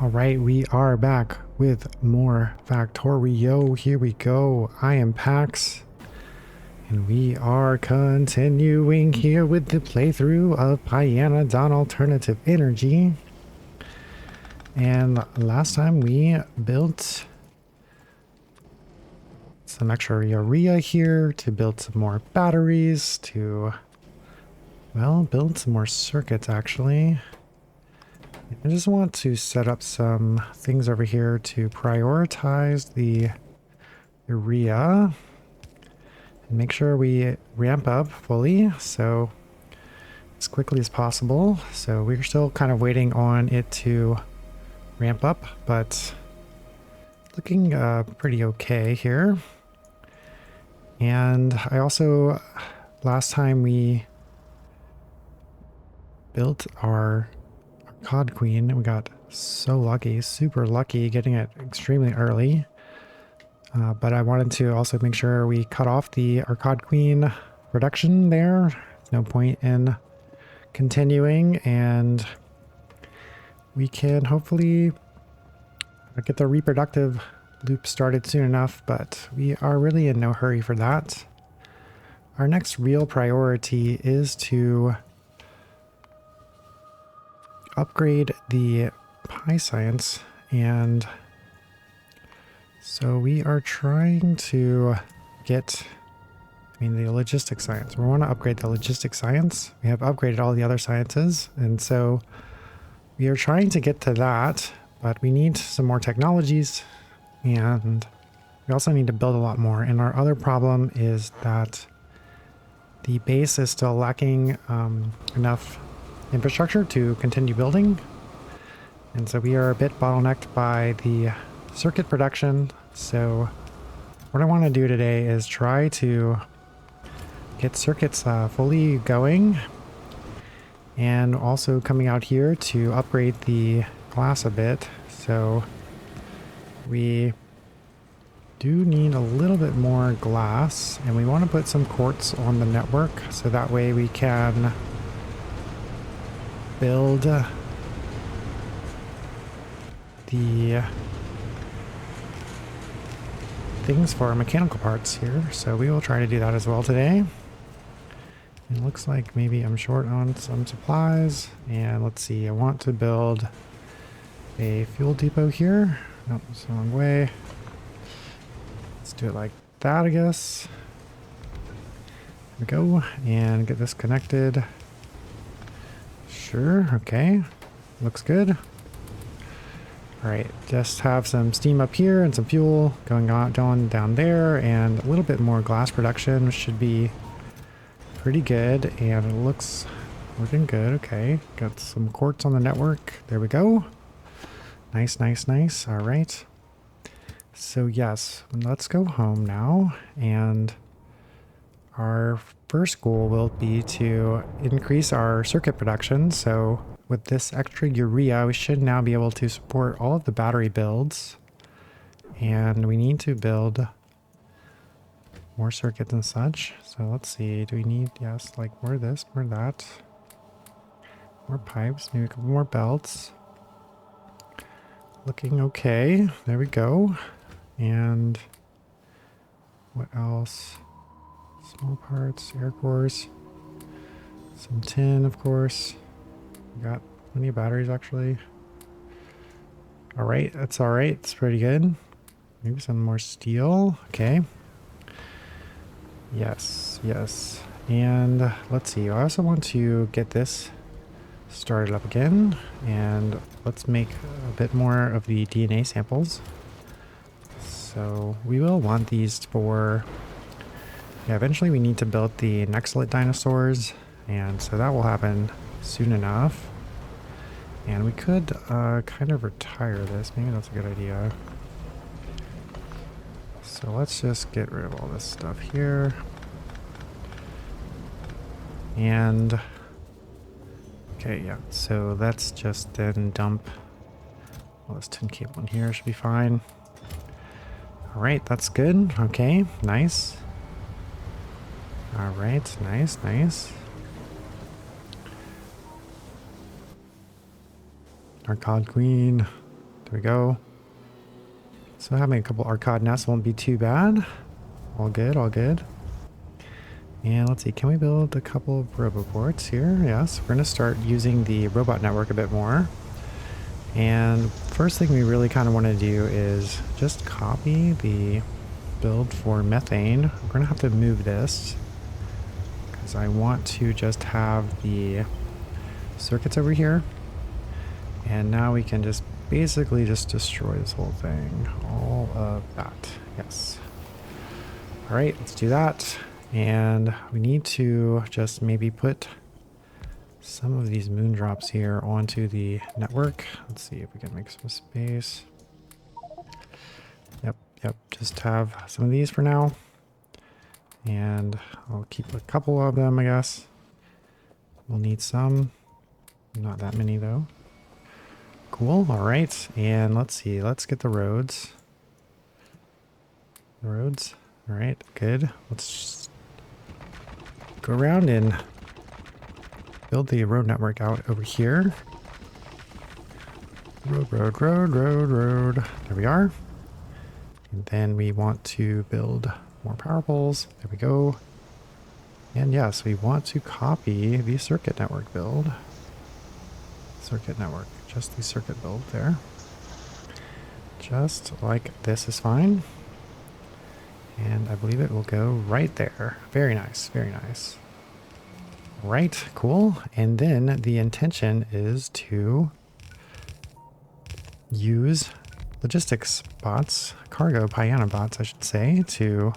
All right, we are back with more Factorio. Here we go. I am Pax, and we are continuing here with the playthrough of Pyanadon Alternative Energy. And last time we built some extra urea here to build some more batteries to, well, build some more circuits actually. I just want to set up some things over here to prioritize the urea and make sure we ramp up fully, so as quickly as possible. So we're still kind of waiting on it to ramp up, but looking pretty okay here. And I also, last time we built our Cod Queen, we got so lucky, super lucky getting it extremely early. But I wanted to also make sure we cut off the Cod Queen production there. There's no point in continuing, and we can hopefully get the reproductive loop started soon enough, but we are really in no hurry for that. Our next real priority is to upgrade the Pi Science, and so we are trying to get, the logistic science. We want to upgrade the logistic science. We have upgraded all the other sciences, and so we are trying to get to that, but we need some more technologies, and we also need to build a lot more. And our other problem is that the base is still lacking enough infrastructure to continue building, and so we are a bit bottlenecked by the circuit production. So what I want to do today is try to get circuits fully going, and also coming out here to upgrade the glass a bit. So we do need a little bit more glass, and we want to put some quartz on the network so that way we can build the things for mechanical parts here. So we will try to do that as well today. It looks like maybe I'm short on some supplies, and let's see, I want to build a fuel depot here. Nope, it's the wrong way. Let's do it like that, I guess. There we go, and get this connected. Sure, okay. Looks good. Alright, just have some steam up here and some fuel going on down there, and a little bit more glass production, which should be pretty good, and it looks looking good. Okay, got some quartz on the network. There we go. Nice, nice, nice. Alright. So yes, let's go home now, and our first goal will be to increase our circuit production. So with this extra urea, we should now be able to support all of the battery builds, and we need to build more circuits and such. So let's see, do we need, yes, like more this, more that, more pipes, maybe a couple more belts. Looking okay. There we go. And what else? Small parts, air cores, some tin, of course. We got plenty of batteries, actually. All right, that's all right. It's pretty good. Maybe some more steel. Okay. Yes, yes. And let's see. I also want to get this started up again, and let's make a bit more of the DNA samples. So we will want these for, yeah, eventually we need to build the Nextlet dinosaurs, and so that will happen soon enough. And we could kind of retire this. Maybe that's a good idea. So let's just get rid of all this stuff here. And okay, yeah, so let's just then dump all this tin cable in here. Should be fine. All right, that's good. Okay, nice. All right, nice, nice. Our Cod Queen. There we go. So having a couple arcade nests won't be too bad. All good, all good. And let's see, can we build a couple of roboports here? Yes, we're going to start using the robot network a bit more. And first thing we really kind of want to do is just copy the build for methane. We're going to have to move this because I want to just have the circuits over here. And now we can just basically just destroy this whole thing. All of that. Yes. All right, let's do that. And we need to just maybe put some of these moon drops here onto the network. Let's see if we can make some space. Yep, just have some of these for now. And I'll keep a couple of them, I guess. We'll need some. Not that many though. Cool, all right. And let's see, let's get the roads. Roads, all right, good. Let's just go around and build the road network out over here. Road. There we are. And then we want to build more power poles. There we go. And yes, we want to copy the circuit network build. Circuit network, just the circuit build there. Just like this is fine. And I believe it will go right there. Very nice, very nice. Right, cool. And then the intention is to use logistics bots, cargo pyanobots, I should say, to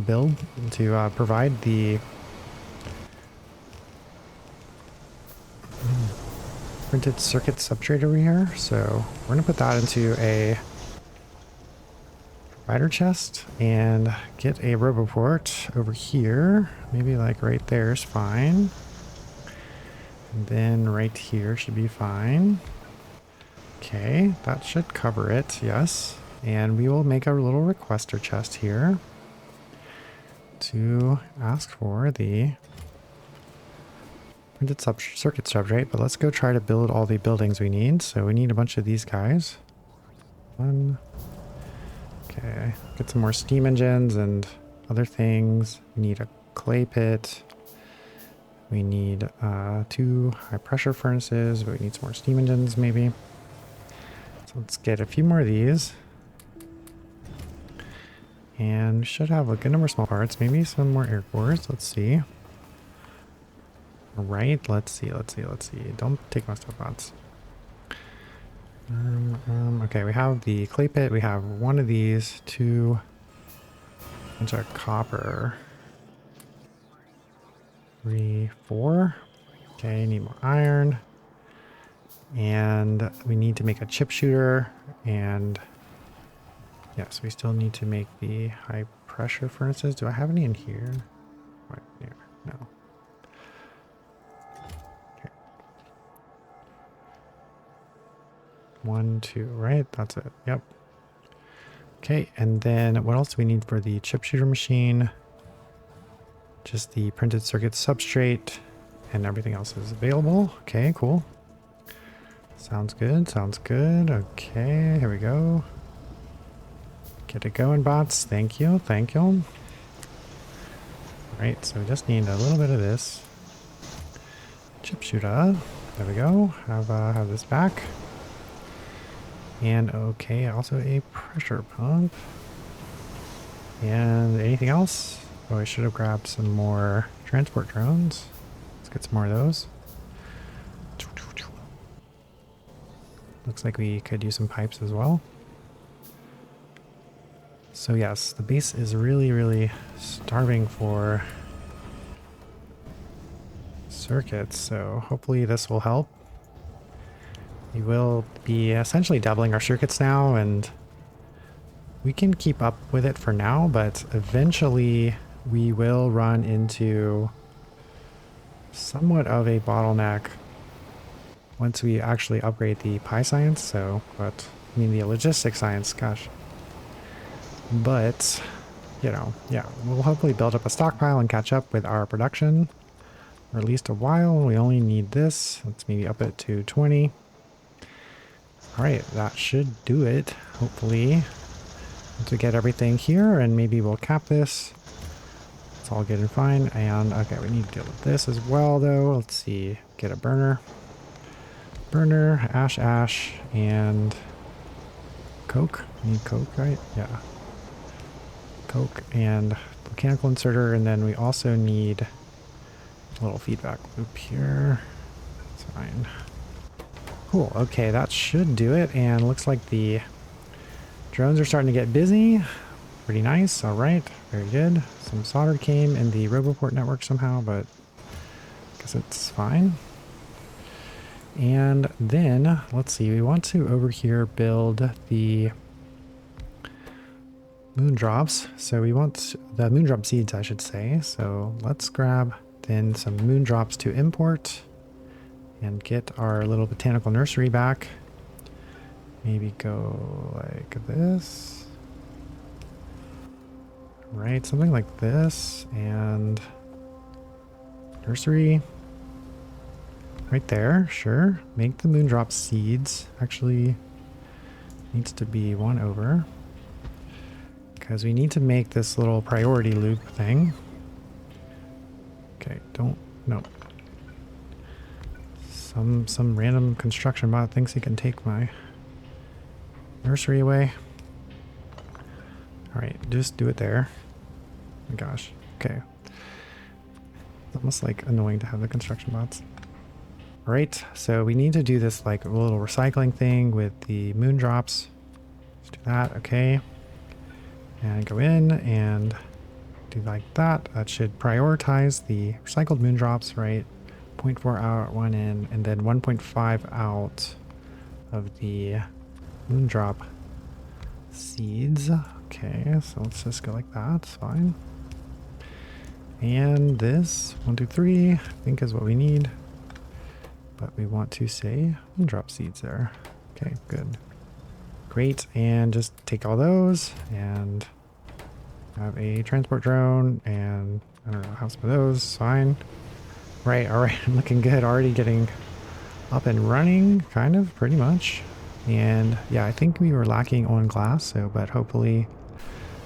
build, to provide the printed circuit substrate over here. So we're going to put that into a provider chest and get a roboport over here. Maybe like right there is fine. And then right here should be fine. Okay, that should cover it, yes. And we will make our little requester chest here to ask for the printed circuit substrate, but let's go try to build all the buildings we need. So we need a bunch of these guys. One. Okay, get some more steam engines and other things. We need a clay pit. We need 2 high pressure furnaces, but we need some more steam engines maybe. So let's get a few more of these. And we should have a good number of small parts, maybe some more air cores. Let's see. All right, let's see. Don't take my stuff bots. Okay, we have the clay pit. We have one of these, 2 bunch of copper. 3, 4. Okay, need more iron. And we need to make a chip shooter. And yes, we still need to make the high pressure furnaces. Do I have any in here? Right here. No. 1, 2, right? That's it. Yep. Okay, and then what else do we need for the chip shooter machine? Just the printed circuit substrate, and everything else is available. Okay, cool. Sounds good, sounds good. Okay, here we go. Get it going, bots. Thank you, thank you. All right, so we just need a little bit of this. Chip shooter. There we go. Have this back. And okay, also a pressure pump. And anything else? Oh, I should have grabbed some more transport drones. Let's get some more of those. Looks like we could use some pipes as well. So yes, the base is really starving for circuits, so hopefully this will help. We will be essentially doubling our circuits now, and we can keep up with it for now, but eventually we will run into somewhat of a bottleneck once we actually upgrade the Pi science. So, but I mean the logistics science, gosh. But, you know, yeah, we'll hopefully build up a stockpile and catch up with our production for at least a while. We only need this. Let's maybe up it to 20. All right, that should do it, hopefully. Once we get everything here, and maybe we'll cap this. It's all good and fine. And okay, we need to deal with this as well, though. Let's see. Get a burner. Burner, ash, and coke. We need coke, right? Yeah. Coke and mechanical inserter, and then we also need a little feedback loop here. That's fine. Cool. Okay, that should do it. And looks like the drones are starting to get busy. Pretty nice. All right. Very good. Some solder came in the Roboport network somehow, but I guess it's fine. And then, let's see, we want to over here build the moondrops. So we want the moondrop seeds, I should say. So let's grab then some moondrops to import and get our little botanical nursery back. Maybe go like this. Right, something like this. And nursery. Right there, sure. Make the moondrop seeds. Actually, needs to be one over. Because we need to make this little priority loop thing. Okay, no. Some random construction bot thinks he can take my nursery away. Alright, just do it there. Oh my gosh. Okay. It's almost like annoying to have the construction bots. Alright, so we need to do this like a little recycling thing with the moondrops. Let's do that, okay. And go in and do like that. That should prioritize the recycled moondrops, right? 0.4 out, 1 in, and then 1.5 out of the moondrop seeds. Okay, so let's just go like that. It's fine. And this 1, 2, 3, I think is what we need. But we want to say moondrop seeds there. Okay, good. Great, and just take all those and have a transport drone and I don't know, have some of those, fine. Right, all right, looking good, already getting up and running, kind of, pretty much. And yeah, I think we were lacking on glass, so, but hopefully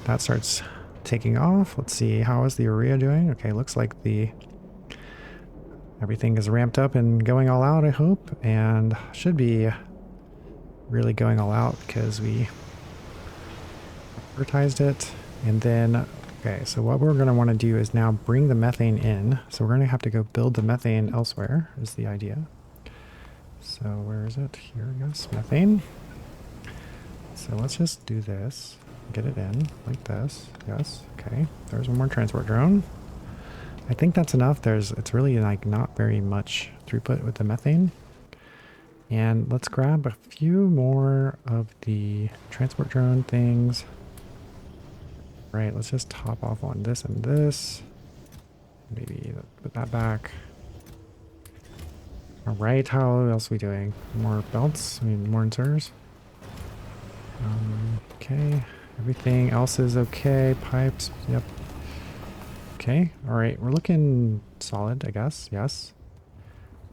that starts taking off. Let's see, how is the urea doing? Okay, looks like everything is ramped up and going all out, I hope, and should be really going all out because we advertised it. And then, okay, so what we're going to want to do is now bring the methane in. So we're going to have to go build the methane elsewhere is the idea. So where is it? Here, yes, methane. So let's just do this. Get it in like this. Yes, okay. There's one more transport drone. I think that's enough. It's really like not very much throughput with the methane. And let's grab a few more of the transport drone things. Right, let's just top off on this and this. Maybe put that back. All right, how else are we doing? More belts? I mean, more inserters. Okay, everything else is okay. Pipes, yep. Okay, all right, we're looking solid, I guess, yes.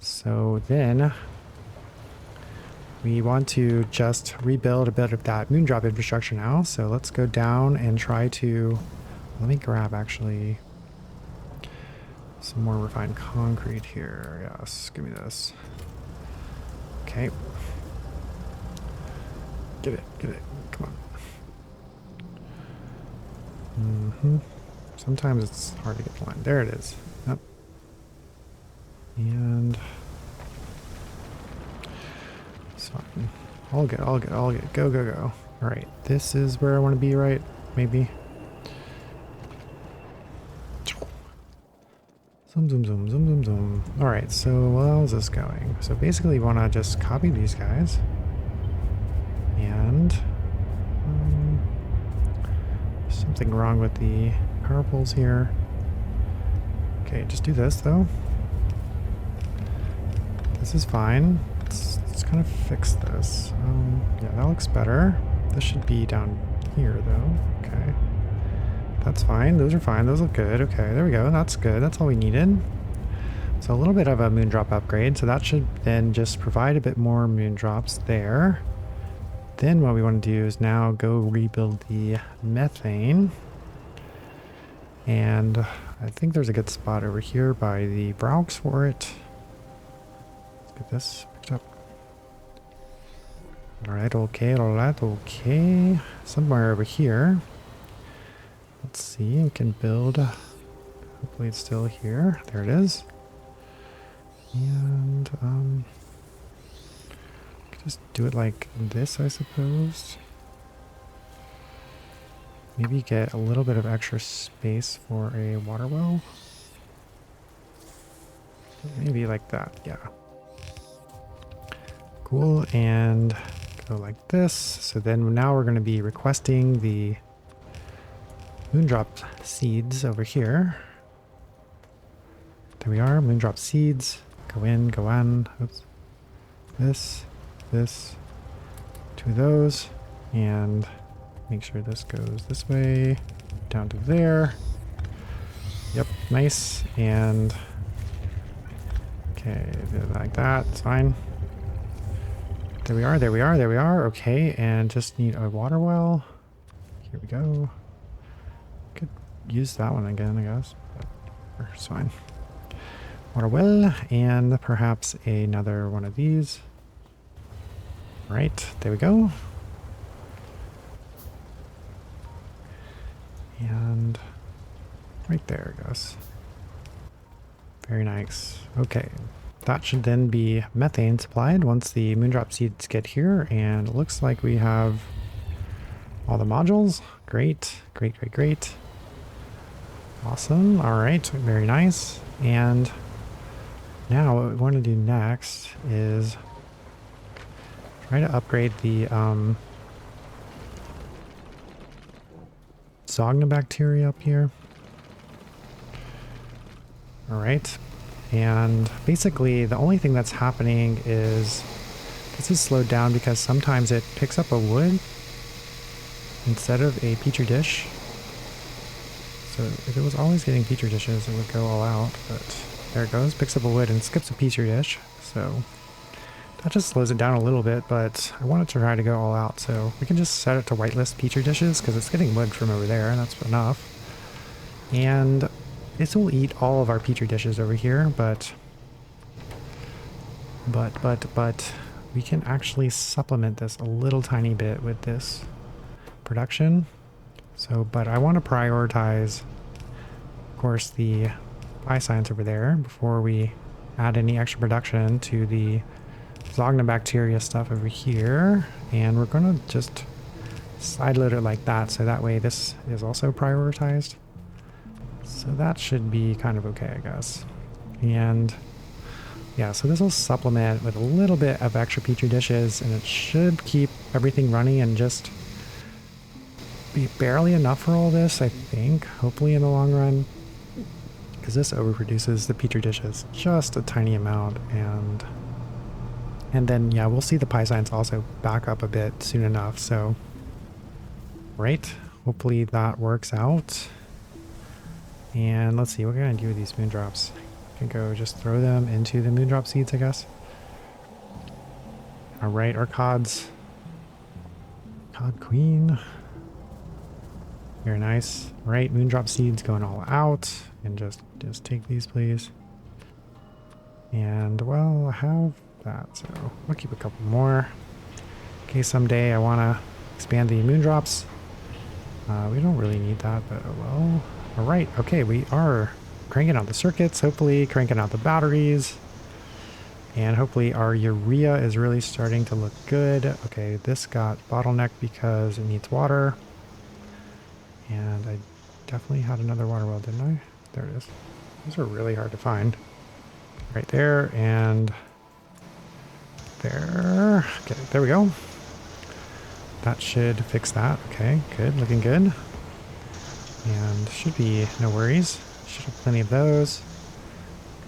So then we want to just rebuild a bit of that moondrop infrastructure now. So let's go down and try to, let me grab actually some more refined concrete here. Yes, give me this. Okay. Get it, come on. Sometimes it's hard to get the line. There it is. Yep. And it's fine. All good. Go. All right, this is where I want to be, right? Maybe. Zoom. All right, so how's this going? So basically you want to just copy these guys. And something wrong with the power poles here. Okay, just do this though. This is fine. Let's kind of fix this. Yeah, that looks better. This should be down here though. Okay. That's fine. Those are fine. Those look good. Okay, there we go. That's good. That's all we needed. So a little bit of a moondrop upgrade. So that should then just provide a bit more moondrops there. then what we want to do is now go rebuild the methane. And I think there's a good spot over here by the Braux for it. Let's get this picked up. Alright, okay, alright, okay. Somewhere over here. Let's see, we can build. Hopefully it's still here. There it is. And just do it like this, I suppose. Maybe get a little bit of extra space for a water well. Maybe like that, yeah. Cool, and go like this. So then now we're going to be requesting the moondrop seeds over here. There we are, moondrop seeds. Go in, go on. Oops. This, two of those, and make sure this goes this way, down to there. Yep, nice. And okay, do it like that, it's fine. There we are, there we are, there we are. Okay, and just need a water well. Here we go. Could use that one again, I guess, but it's fine. Water well, and perhaps another one of these. Right, there we go. And right there it goes. Very nice. Okay, that should then be methane supplied once the moondrop seeds get here, and it looks like we have all the modules. Great, great, great, great. Awesome. All right, very nice. And now what we want to do next is try to upgrade the Zognobacteria up here. All right. And basically the only thing that's happening is this is slowed down because sometimes it picks up a wood instead of a petri dish. So if it was always getting petri dishes, it would go all out, but there it goes, picks up a wood and skips a petri dish. So that just slows it down a little bit, but I want it to try to go all out. So we can just set it to whitelist petri dishes because it's getting wood from over there, and that's enough. And this will eat all of our petri dishes over here, but we can actually supplement this a little tiny bit with this production. So, but I want to prioritize, of course, the science over there before we add any extra production to the Zognobacteria stuff over here. And we're going to just sideload it like that, so that way this is also prioritized. So that should be kind of okay, I guess. And yeah, so this will supplement with a little bit of extra petri dishes, and it should keep everything running and just be barely enough for all this, I think, hopefully in the long run. Because this overproduces the petri dishes just a tiny amount, and then yeah, we'll see the science also back up a bit soon enough. So right, hopefully that works out. And let's see what we're gonna do with these moondrops. Can go just throw them into the moondrop seeds, I guess. All right, our cod queen. Very nice. Right, moondrop seeds going all out. And just take these, please. And well, I have that, so I'll keep a couple more in case someday I want to expand the moondrops. We don't really need that, but oh well. All right, okay, we are cranking out the circuits, hopefully cranking out the batteries, and hopefully our urea is really starting to look good. Okay, this got bottlenecked because it needs water, and I definitely had another water well, didn't I? There it is. These are really hard to find. Right there and there. Okay, there we go. That should fix that. Okay, good, looking good. And should be no worries. Should have plenty of those.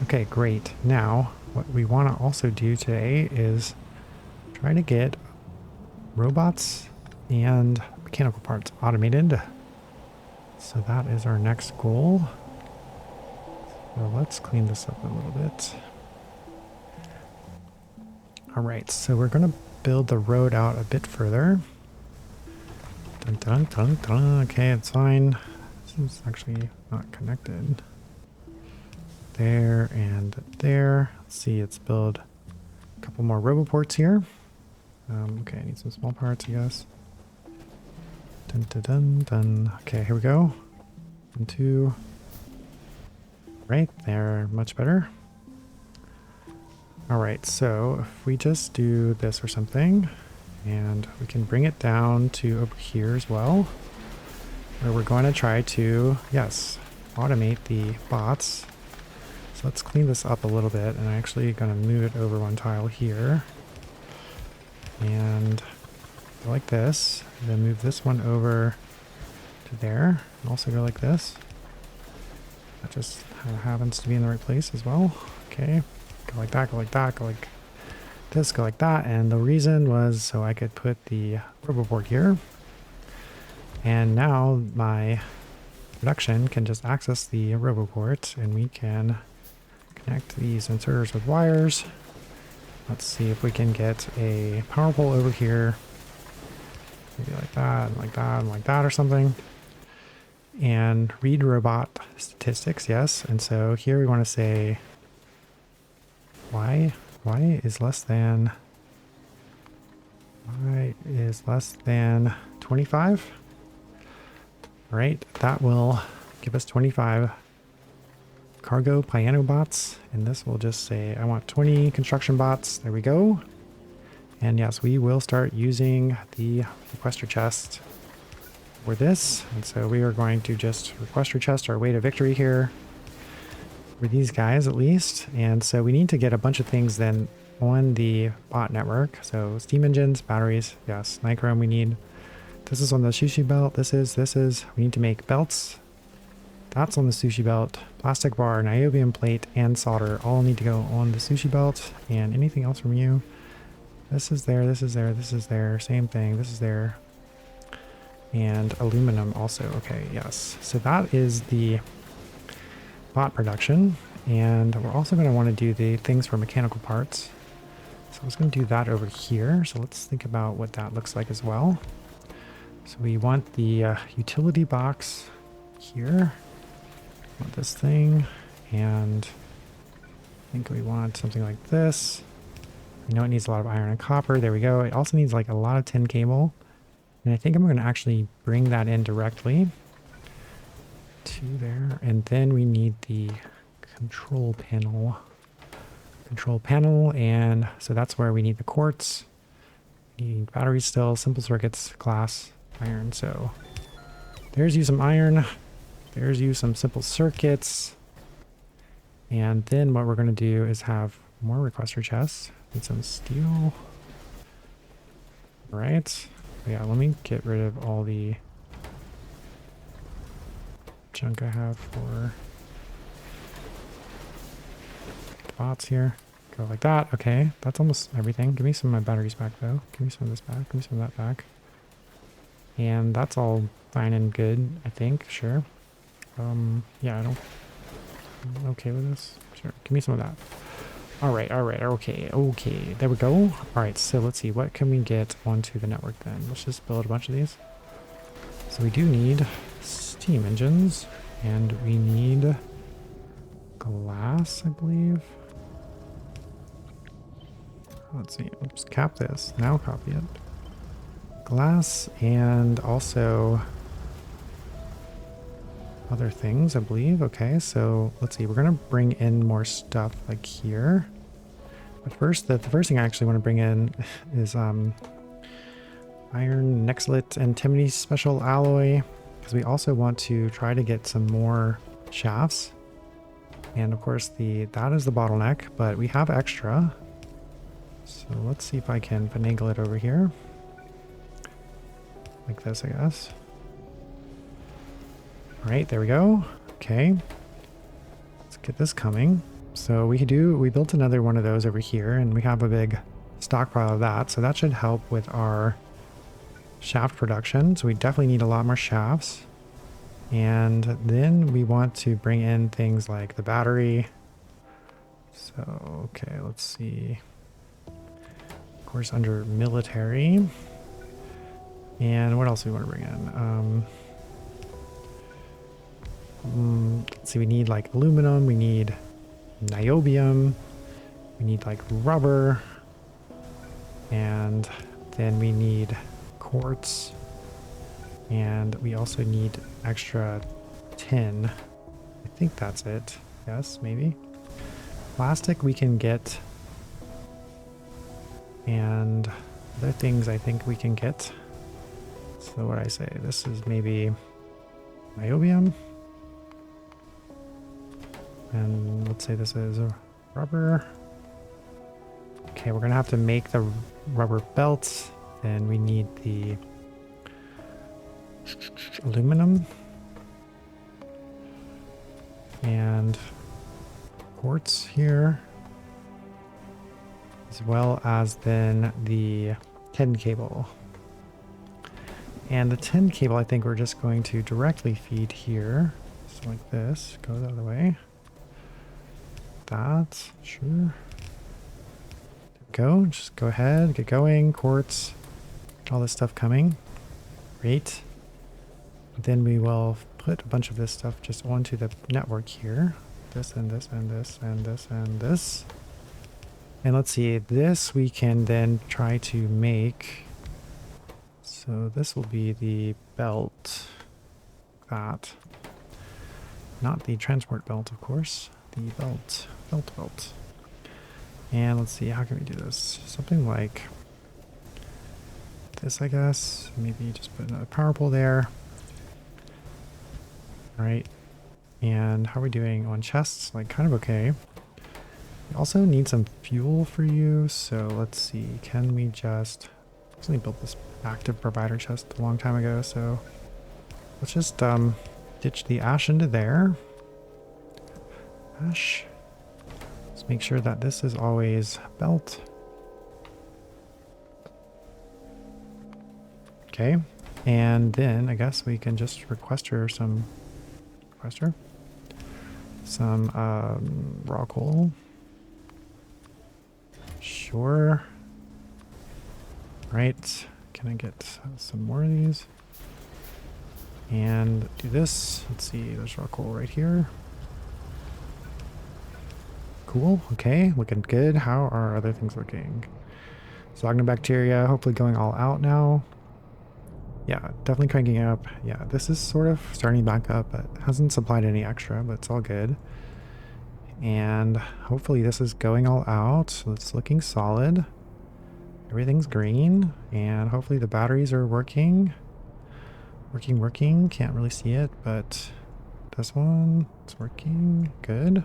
Okay, great. Now, what we want to also do today is try to get robots and mechanical parts automated. So that is our next goal. So let's clean this up a little bit. All right, so we're going to build the road out a bit further. Dun, dun, dun, dun. Okay, it's fine. This is actually not connected. There and there. Let's see, let's build a couple more roboports here. Okay, I need some small parts, I guess. Dun, dun, dun, dun. Okay, here we go. 1, 2. Right there, much better. All right, so if we just do this or something, and we can bring it down to over here as well, where we're going to try to, yes, automate the bots. So let's clean this up a little bit, and I'm actually going to move it over one tile here. And go like this, and then move this one over to there, and also go like this. That just happens to be in the right place as well. Okay, go like that, go like that, go like this, go like that. And the reason was so I could put the roboboard here. And now my production can just access the roboport, and we can connect these inserters with wires. Let's see if we can get a power pole over here. Maybe like that, and like that, and like that or something. And read robot statistics, yes. And so here we want to say y is less than 25. All right, that will give us 25 cargo pyanobots, and this will just say I want 20 construction bots. There we go. And yes, we will start using the requester chest for this. And so we are going to just requester chest our way to victory here for these guys at least. And so we need to get a bunch of things then on the bot network. So steam engines, batteries, yes, nichrome we need. This is on the sushi belt. This is, we need to make belts. That's on the sushi belt. Plastic bar, niobium plate, and solder all need to go on the sushi belt. And anything else from you? This is there, this is there, this is there. Same thing, this is there. And aluminum also. Okay, yes. So that is the bot production. And we're also going to want to do the things for mechanical parts. So I was going to do that over here. So let's think about what that looks like as well. So we want the utility box here. We want this thing. And I think we want something like this. We know it needs a lot of iron and copper. There we go. It also needs like a lot of tin cable. And I think I'm going to actually bring that in directly to there. And then we need the control panel. And so that's where we need the quartz. We need batteries still, simple circuits, glass, iron. So there's you some iron. There's you some simple circuits. And then what we're going to do is have more requester chests. Need some steel. All right. Yeah, let me get rid of all the junk I have for the bots here. Go like that. Okay, that's almost everything. Give me some of my batteries back though. Give me some of this back. Give me some of that back. And that's all fine and good, I think. Sure. Yeah, I'm okay with this. Sure. Give me some of that. All right, okay, there we go. All right, so let's see, what can we get onto the network then? Let's just build a bunch of these. So we do need steam engines, and we need glass, I believe. Let's see, oops, cap this, now copy it. Glass, and also other things, I believe. Okay, so let's see, we're gonna bring in more stuff like here. But first, the first thing I actually want to bring in is iron nexlit antimony special alloy, because we also want to try to get some more shafts. And of course that is the bottleneck, but we have extra. So let's see if I can finagle it over here. Like this, I guess. All right, there we go. Okay. Let's get this coming. So we built another one of those over here, and we have a big stockpile of that. So that should help with our shaft production. So we definitely need a lot more shafts. And then we want to bring in things like the battery. So, okay, let's see. course, under military. And what else do we want to bring in? Let's see, we need like aluminum, we need niobium, we need like rubber, and then we need quartz, and we also need extra tin. I think that's it. Yes, maybe. Plastic we can get, and other things I think we can get. So what I say, this is maybe niobium. And let's say this is a rubber. Okay, we're gonna have to make the rubber belts. Then we need the aluminum and quartz here, as well as then the tin cable. And the tin cable, I think we're just going to directly feed here. So like this, goes out of the way. That, sure. There we go, just go ahead, get going, quartz, all this stuff coming. Great. Then we will put a bunch of this stuff just onto the network here. This and this and this and this and this. And let's see, this we can then try to make. So this will be the belt. That. Not the transport belt, of course. The belt. Belt. And let's see, how can we do this? Something like this, I guess. Maybe just put another power pole there. All right. And how are we doing on chests? Like, kind of okay. We also need some fuel for you. So let's see, can we just... Actually built this active provider chest a long time ago, so let's just ditch the ash into there. Ash. Let's make sure that this is always belt. Okay, and then I guess we can just request her some raw coal. Sure. Right, can I get some more of these? And do this. Let's see, there's raw coal right here. Cool, okay, looking good. How are other things looking? Bacteria, hopefully going all out now. Yeah, definitely cranking up. Yeah, this is sort of starting back up, but hasn't supplied any extra, but it's all good. And hopefully this is going all out, so it's looking solid. Everything's green, and hopefully the batteries are working. Working. Can't really see it, but this one, it's working. Good.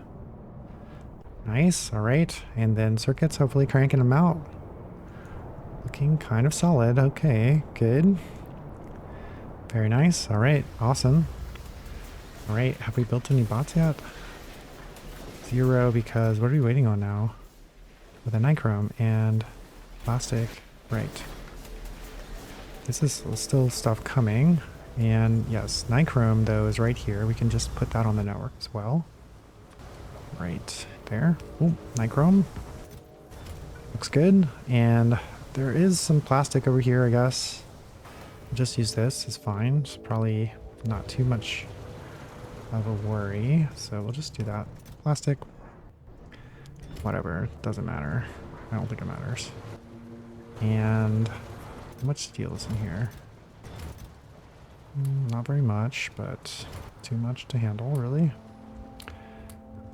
Nice. All right. And then circuits, hopefully cranking them out. Looking kind of solid. Okay, good. Very nice. All right. Awesome. All right. Have we built any bots yet? 0, because what are we waiting on now? With a nichrome and plastic. Right. This is still stuff coming. And yes, nichrome though is right here. We can just put that on the network as well. Right there. Oh, nichrome. Looks good. And there is some plastic over here, I guess. Just use this. It's fine. It's probably not too much of a worry. So we'll just do that. Plastic. Whatever. Doesn't matter. I don't think it matters. And how much steel is in here? Not very much, but too much to handle, really.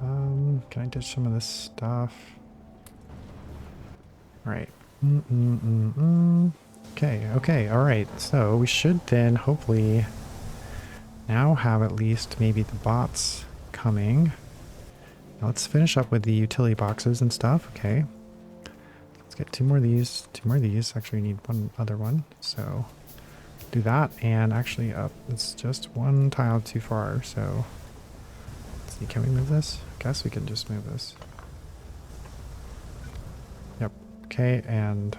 Can I ditch some of this stuff? All right. Okay, all right. So we should then hopefully now have at least maybe the bots coming. Now let's finish up with the utility boxes and stuff. Okay. Let's get 2 more of these, 2 more of these. Actually, we need one other one. So do that. And actually up, it's just 1 tile too far. So let's see, can we move this? I guess we can just move this. Yep. Okay, and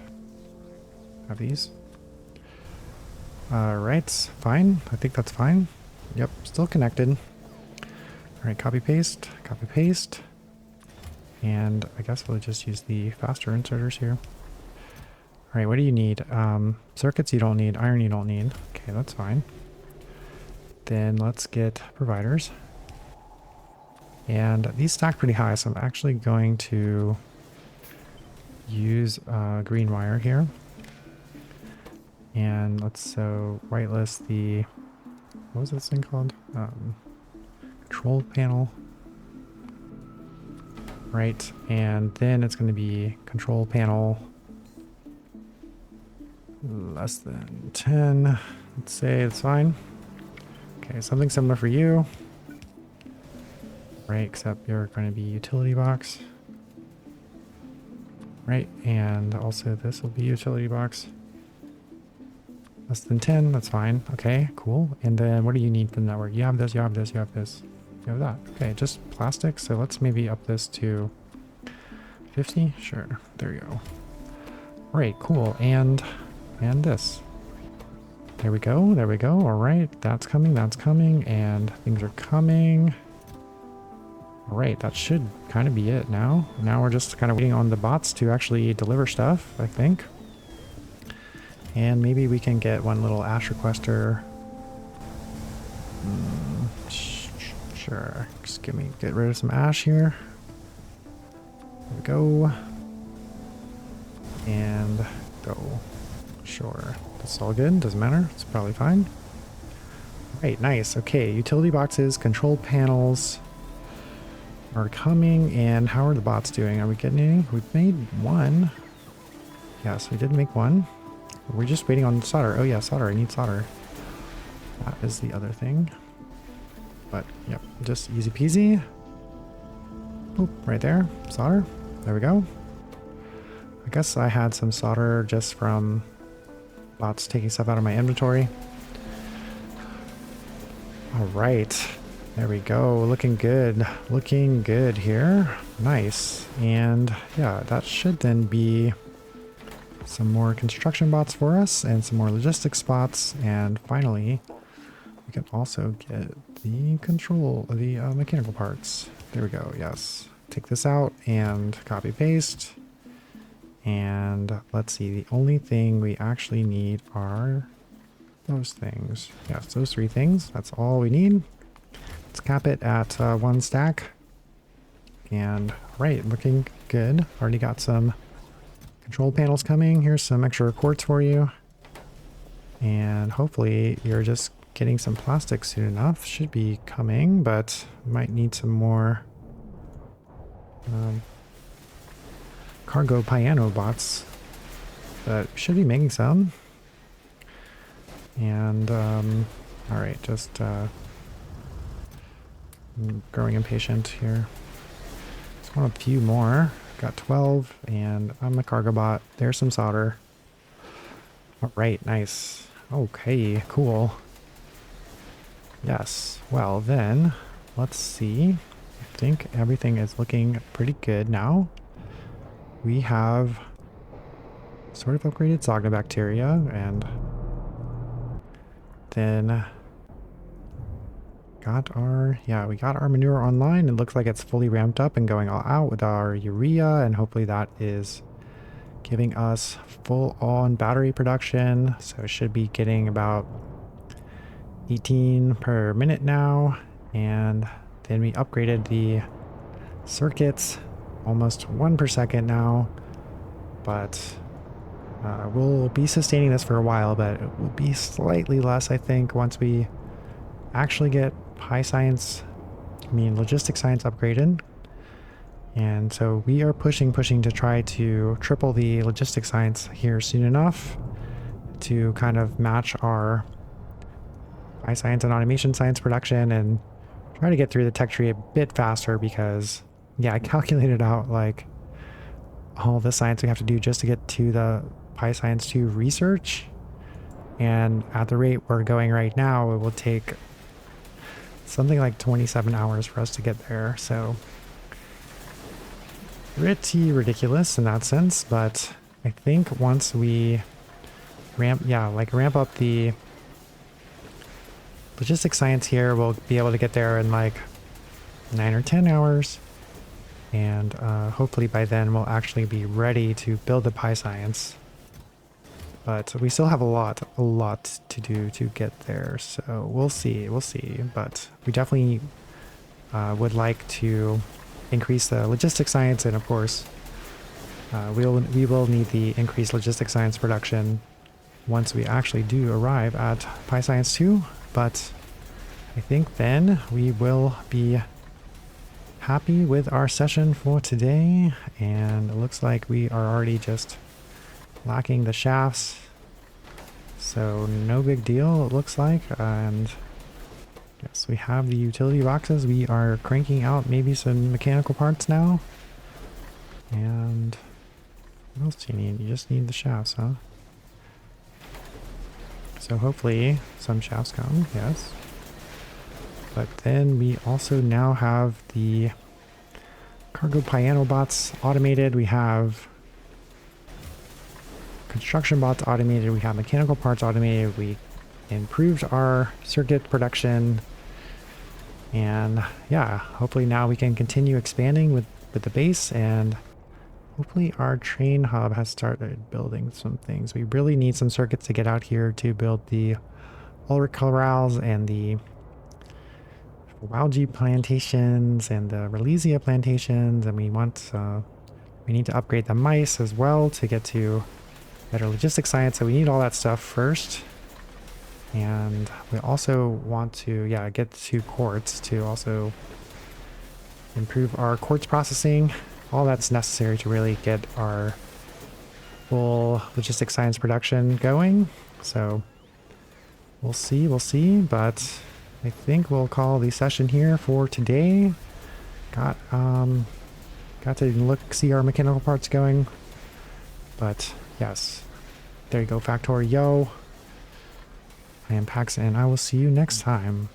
have these. Right, fine. I think that's fine. Yep, still connected. All right, copy paste, and I guess we'll just use the faster inserters here. right, what do you need? Circuits you don't need, iron you don't need. Okay, that's fine. Then let's get providers. And these stack pretty high, so I'm actually going to use green wire here. And let's so whitelist the, what was this thing called? Control panel. Right, and then it's going to be control panel less than 10. Let's say it's fine. Okay, something similar for you. Right, except you're going to be utility box. Right, and also this will be utility box. Less than 10, that's fine. Okay, cool. And then what do you need for the network? You have this, you have this, you have this. You have that. Okay, just plastic. So let's maybe up this to 50. Sure. There you go. All right, cool. And this. There we go. There we go. All right. That's coming. That's coming. And things are coming. All right. That should kind of be it now. Now we're just kind of waiting on the bots to actually deliver stuff, I think. And maybe we can get one little ash requester. Sure. Just get rid of some ash here. There we go. And go. Sure. That's all good. Doesn't matter. It's probably fine. Right. Nice. Okay. Utility boxes, control panels are coming. And how are the bots doing? Are we getting any? We've made one. Yes, we did make one. We're just waiting on solder. Oh yeah, solder. I need solder. That is the other thing. But yep, just easy peasy. Oop, right there. Solder. There we go. I guess I had some solder just from bots taking stuff out of my inventory. All right. There we go. Looking good. Looking good here. Nice. And yeah, that should then be some more construction bots for us and some more logistics spots. And finally, we can also get the mechanical parts. There we go. Yes. Take this out and copy paste. And let's see, the only thing we actually need are those things. Yes, those three things. That's all we need. Let's cap it at 1 stack. And right, looking good. Already got some control panels coming. Here's some extra quartz for you. And hopefully you're just getting some plastic soon enough. Should be coming, but might need some more cargo pyanobots. But should be making some. And all right, just I'm growing impatient here. Just want a few more. Got 12, and I'm a cargo bot. There's some solder. All right, nice. Okay, cool. Yes. Well, then let's see. I think everything is looking pretty good now. We have sort of upgraded Zognobacteria, and then we got our manure online. It looks like it's fully ramped up and going all out with our urea, and hopefully that is giving us full on battery production. So it should be getting about 18 per minute now. And then we upgraded the circuits almost 1 per second now, but we'll be sustaining this for a while, but it will be slightly less, I think, once we actually get logistics science upgraded. And so we are pushing to try to triple the logistics science here soon enough to kind of match our science and automation science production and try to get through the tech tree a bit faster, because yeah, I calculated out like all the science we have to do just to get to the PyScience 2 research, and at the rate we're going right now, it will take something like 27 hours for us to get there. So pretty ridiculous in that sense, but I think once we ramp up the logistics science here, we'll be able to get there in like 9 or 10 hours. And hopefully by then we'll actually be ready to build the PyScience. But we still have a lot to do to get there. So we'll see, But we definitely would like to increase the logistics science, and of course, we will need the increased logistics science production once we actually do arrive at Pi Science 2. But I think then we will be happy with our session for today, and it looks like we are already just lacking the shafts, so no big deal it looks like. And yes, we have the utility boxes. We are cranking out maybe some mechanical parts now. And what else do you need? You just need the shafts, huh? So hopefully some shafts come, yes. But then we also now have the cargo pyanobots automated. We have construction bots automated. We have mechanical parts automated. We improved our circuit production. And yeah, hopefully now we can continue expanding with the base, and hopefully our train hub has started building some things. We really need some circuits to get out here to build the Ulrich corrals and the Wauji plantations and the Relesia plantations, and we need to upgrade the mice as well to get to better logistics science. So we need all that stuff first, and we also want to get to quartz to also improve our quartz processing. All that's necessary to really get our full logistics science production going. So we'll see, but I think we'll call the session here for today. Got to see our mechanical parts going. But yes, there you go, Factorio. I am Pax, and I will see you next time.